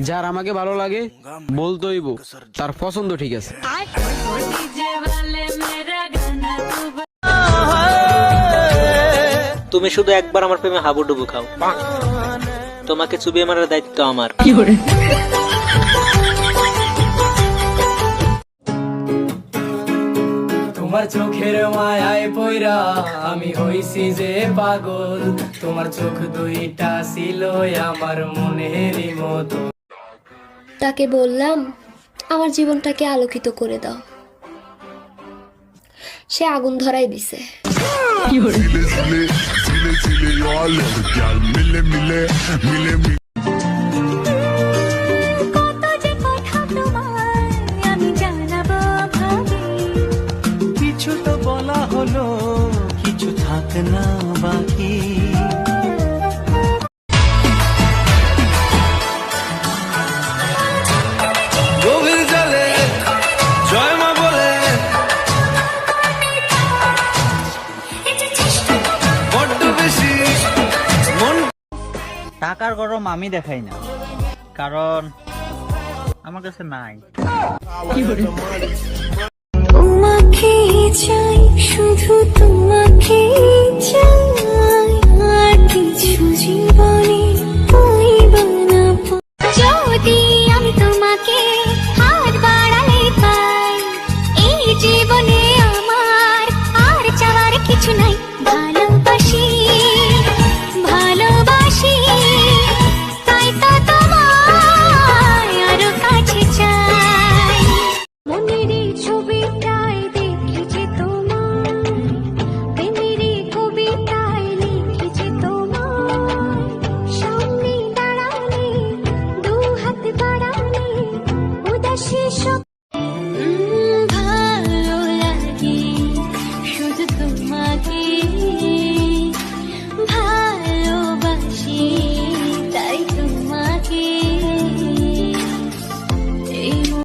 যার আমাকে ভালো লাগে বলতেই তার পছন্দ ঠিক আছে। তুমি শুধু একবার আমার প্রেমে হাবুডুবু খাও, তোমাকে চুবিয়ে মারার দায়িত্ব আমার। তোমার চোখের মায়ায় পয়রা আমি হইছি যে পাগল, তোমার চোখ দুইটা ছিল আমার মনেরই মতো। তাকে বললাম আমার জীবনটাকে আলোকিত করে দাও, সে আগুন ধরাই দিছে। কিছু তো বলা হলো, কিছু থাকে না বাকি। গভীর জলে জয় মা বলে বড্ড বেশি মন। টাকার গরম আমি দেখাই না, কারণ আমার কাছে নাই। তোমাকে চাই, শুধু তোমাকে